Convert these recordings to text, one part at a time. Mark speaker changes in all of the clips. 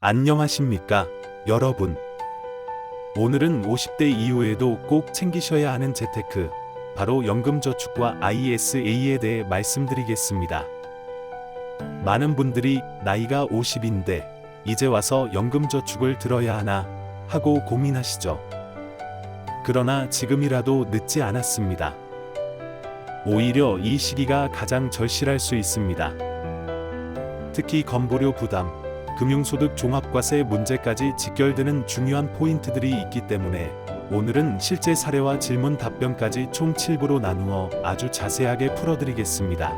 Speaker 1: 안녕하십니까, 여러분. 오늘은 50대 이후에도 꼭 챙기셔야 하는 재테크, 바로 연금저축과 ISA에 대해 말씀드리겠습니다. 많은 분들이 나이가 50인데 이제 와서 연금저축을 들어야 하나 하고 고민하시죠. 그러나 지금이라도 늦지 않았습니다. 오히려 이 시기가 가장 절실할 수 있습니다. 특히 건보료 부담, 금융소득 종합과세 문제까지 직결되는 중요한 포인트들이 있기 때문에 오늘은 실제 사례와 질문 답변까지 총 7부로 나누어 아주 자세하게 풀어드리겠습니다.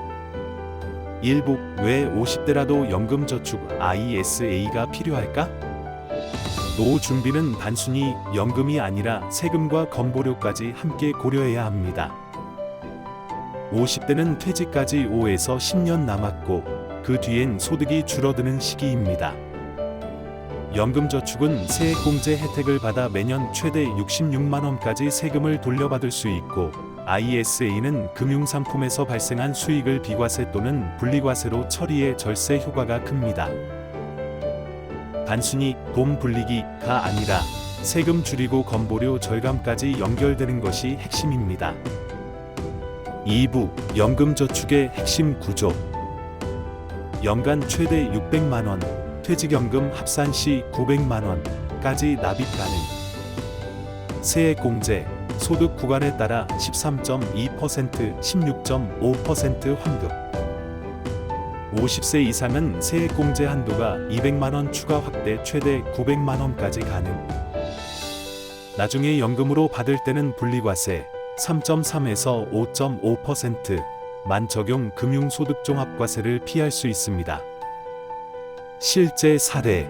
Speaker 1: 1부, 왜 50대라도 연금저축 ISA가 필요할까? 노후 준비는 단순히 연금이 아니라 세금과 건보료까지 함께 고려해야 합니다. 50대는 퇴직까지 5에서 10년 남았고 그 뒤엔 소득이 줄어드는 시기입니다. 연금저축은 세액공제 혜택을 받아 매년 최대 66만원까지 세금을 돌려받을 수 있고, ISA는 금융상품에서 발생한 수익을 비과세 또는 분리과세로 처리해 절세 효과가 큽니다. 단순히 돈 불리기가 아니라 세금 줄이고 건보료 절감까지 연결되는 것이 핵심입니다. 2부, 연금저축의 핵심 구조. 연간 최대 600만원, 퇴직연금 합산 시 900만원까지 납입 가능. 세액공제, 소득 구간에 따라 13.2%, 16.5% 환급. 50세 이상은 세액공제 한도가 200만원 추가 확대 최대 900만원까지 가능. 나중에 연금으로 받을 때는 분리과세 3.3에서 5.5%만 적용 금융소득종합과세를 피할 수 있습니다. 실제 사례.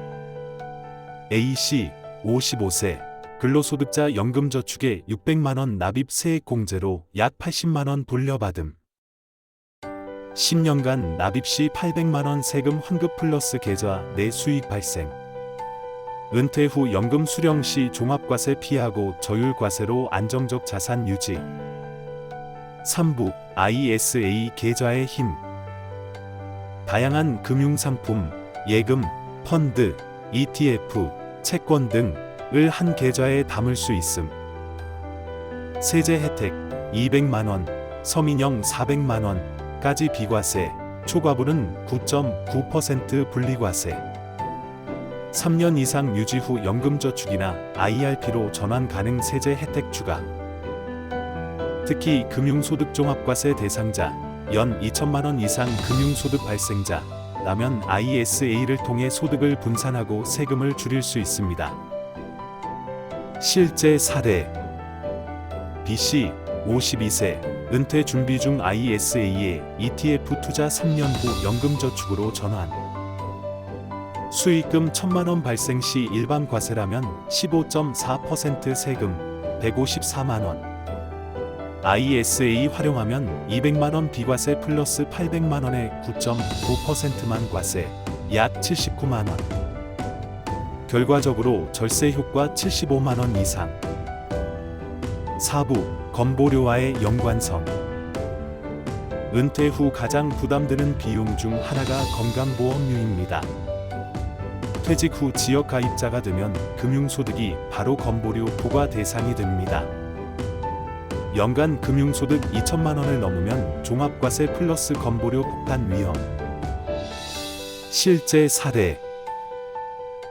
Speaker 1: A씨, 55세, 근로소득자 연금저축에 600만원 납입 세액공제로 약 80만원 돌려받음. 10년간 납입 시 800만원 세금 환급 플러스 계좌 내 수익 발생. 은퇴 후 연금 수령 시 종합과세 피하고 저율과세로 안정적 자산 유지. 3부, ISA 계좌의 힘. 다양한 금융상품, 예금, 펀드, ETF, 채권 등을 한 계좌에 담을 수 있음. 세제 혜택 200만원, 서민형 400만원까지 비과세, 초과분은 9.9% 분리과세. 3년 이상 유지 후 연금저축이나 IRP로 전환 가능 세제 혜택 추가. 특히 금융소득종합과세 대상자, 연 2천만원 이상 금융소득 발생자라면 ISA를 통해 소득을 분산하고 세금을 줄일 수 있습니다. 실제 사례. B씨, 52세, 은퇴 준비 중 ISA에 ETF 투자 3년 후 연금저축으로 전환. 수익금 1000만원 발생 시 일반 과세라면 15.4% 세금 154만원. ISA 활용하면 200만원 비과세 플러스 800만원에 9.9%만 과세, 약 79만원. 결과적으로 절세 효과 75만원 이상. 4부, 건보료와의 연관성. 은퇴 후 가장 부담되는 비용 중 하나가 건강보험료입니다. 퇴직 후 지역가입자가 되면 금융소득이 바로 건보료 부과 대상이 됩니다. 연간 금융소득 2천만원을 넘으면 종합과세 플러스 건보료 폭탄 위험. 실제 사례.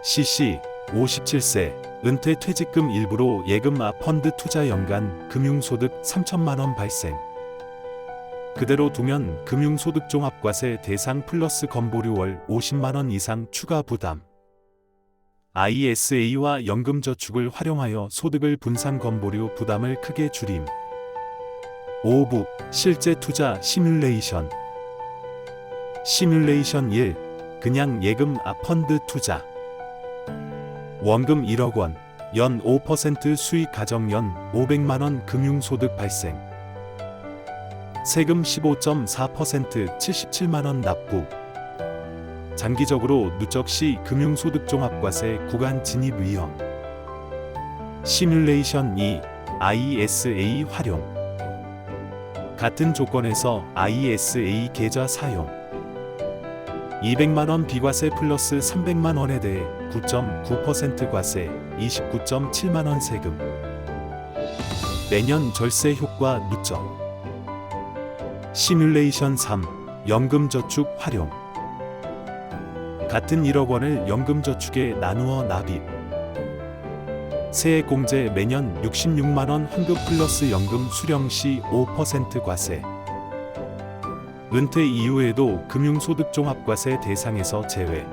Speaker 1: C씨, 57세, 은퇴 퇴직금 일부로 예금 펀드 투자 연간 금융소득 3천만원 발생. 그대로 두면 금융소득종합과세 대상 플러스 건보료 월 50만원 이상 추가 부담. ISA와 연금저축을 활용하여 소득을 분산 건보료 부담을 크게 줄임. 5부, 실제 투자 시뮬레이션. 시뮬레이션 1, 그냥 예금 펀드 투자. 원금 1억원, 연 5% 수익 가정 연 500만원 금융소득 발생. 세금 15.4% 77만원 납부. 장기적으로 누적 시 금융소득종합과세 구간 진입 위험. 시뮬레이션 2, ISA 활용. 같은 조건에서 ISA 계좌 사용. 200만 원 비과세 플러스 300만 원에 대해 9.9% 과세, 29.7만 원 세금. 매년 절세 효과 누적. 시뮬레이션 3. 연금저축 활용. 같은 1억 원을 연금저축에 나누어 납입. 세액공제 매년 66만 원 환급 플러스 연금 수령 시 5% 과세. 은퇴 이후에도 금융소득종합과세 대상에서 제외.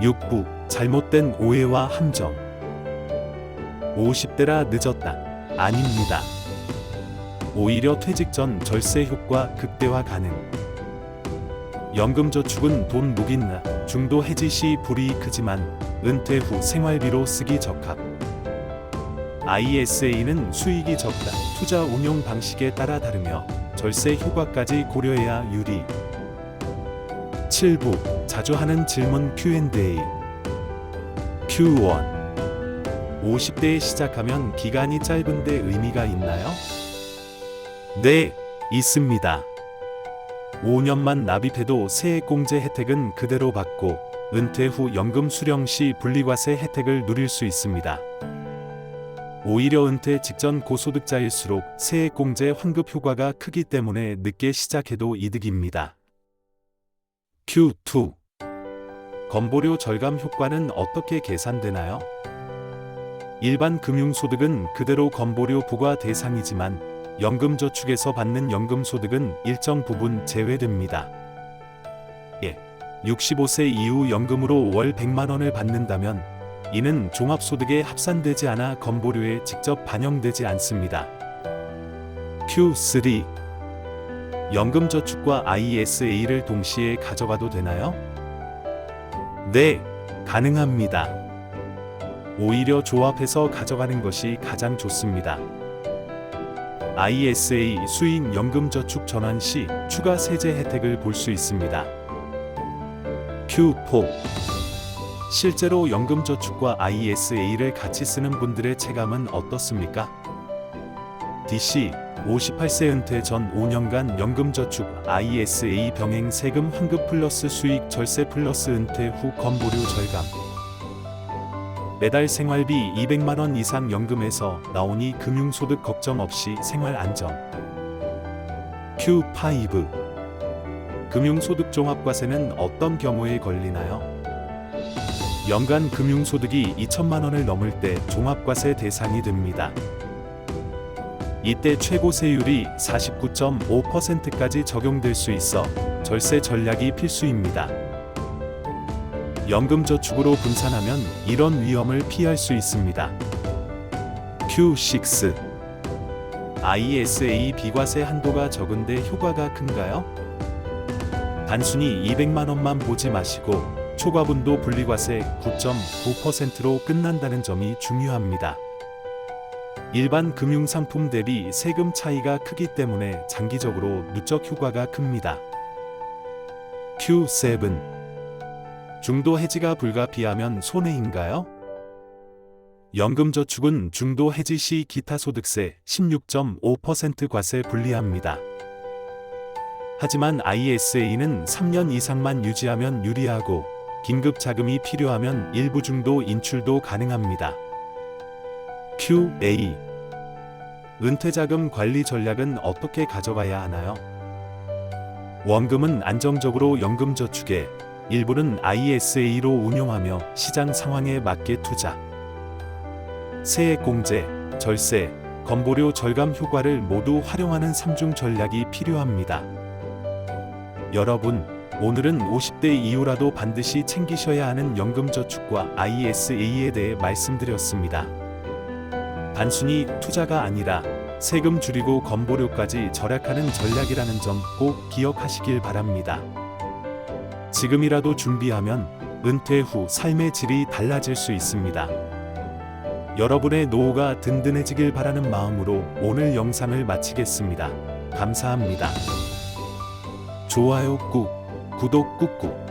Speaker 1: 6부 잘못된 오해와 함정. 50대라 늦었다. 아닙니다. 오히려 퇴직 전 절세 효과 극대화 가능. 연금저축은 돈 묵인 중도 해지 시 불이익 크지만 은퇴 후 생활비로 쓰기 적합. ISA는 수익이 적다. 투자 운용 방식에 따라 다르며 절세 효과까지 고려해야 유리. 7부 자주 하는 질문 Q&A. Q1. 50대에 시작하면 기간이 짧은데 의미가 있나요? 네, 있습니다. 5년만 납입해도 세액공제 혜택은 그대로 받고 은퇴 후 연금 수령 시 분리과세 혜택을 누릴 수 있습니다. 오히려 은퇴 직전 고소득자일수록 세액공제 환급 효과가 크기 때문에 늦게 시작해도 이득입니다. Q2. 건보료 절감 효과는 어떻게 계산되나요? 일반 금융소득은 그대로 건보료 부과 대상이지만 연금저축에서 받는 연금소득은 일정 부분 제외됩니다. 65세 이후 연금으로 월 100만 원을 받는다면 이는 종합소득에 합산되지 않아 건보료에 직접 반영되지 않습니다. Q3. 연금저축과 ISA를 동시에 가져가도 되나요? 네, 가능합니다. 오히려 조합해서 가져가는 것이 가장 좋습니다. ISA 수익 연금저축 전환 시 추가 세제 혜택을 볼 수 있습니다. Q4. 실제로 연금저축과 ISA를 같이 쓰는 분들의 체감은 어떻습니까? DC 58세 은퇴 전 5년간 연금저축 ISA 병행 세금 환급 플러스 수익 절세 플러스 은퇴 후 건보료 절감. 매달 생활비 200만 원 이상 연금에서 나오니 금융소득 걱정 없이 생활 안정. Q5. 금융소득 종합과세는 어떤 경우에 걸리나요? 연간 금융소득이 2천만 원을 넘을 때 종합과세 대상이 됩니다. 이때 최고 세율이 49.5%까지 적용될 수 있어 절세 전략이 필수입니다. 연금저축으로 분산하면 이런 위험을 피할 수 있습니다. Q6. ISA 비과세 한도가 적은데 효과가 큰가요? 단순히 200만 원만 보지 마시고 초과분도 분리과세 9.9%로 끝난다는 점이 중요합니다. 일반 금융상품 대비 세금 차이가 크기 때문에 장기적으로 누적 효과가 큽니다. Q7. 중도 해지가 불가피하면 손해인가요? 연금저축은 중도 해지 시 기타 소득세 16.5% 과세 분리합니다. 하지만 ISA는 3년 이상만 유지하면 유리하고 긴급 자금이 필요하면 일부 중도 인출도 가능합니다. QA. 은퇴자금 관리 전략은 어떻게 가져가야 하나요? 원금은 안정적으로 연금저축에 일부는 ISA로 운용하며 시장 상황에 맞게 투자. 세액공제, 절세, 건보료 절감 효과를 모두 활용하는 3중 전략이 필요합니다. 여러분, 오늘은 50대 이후라도 반드시 챙기셔야 하는 연금저축과 ISA에 대해 말씀드렸습니다. 단순히 투자가 아니라 세금 줄이고 건보료까지 절약하는 전략이라는 점 꼭 기억하시길 바랍니다. 지금이라도 준비하면 은퇴 후 삶의 질이 달라질 수 있습니다. 여러분의 노후가 든든해지길 바라는 마음으로 오늘 영상을 마치겠습니다. 감사합니다. 좋아요 꾹, 구독 꾹꾹.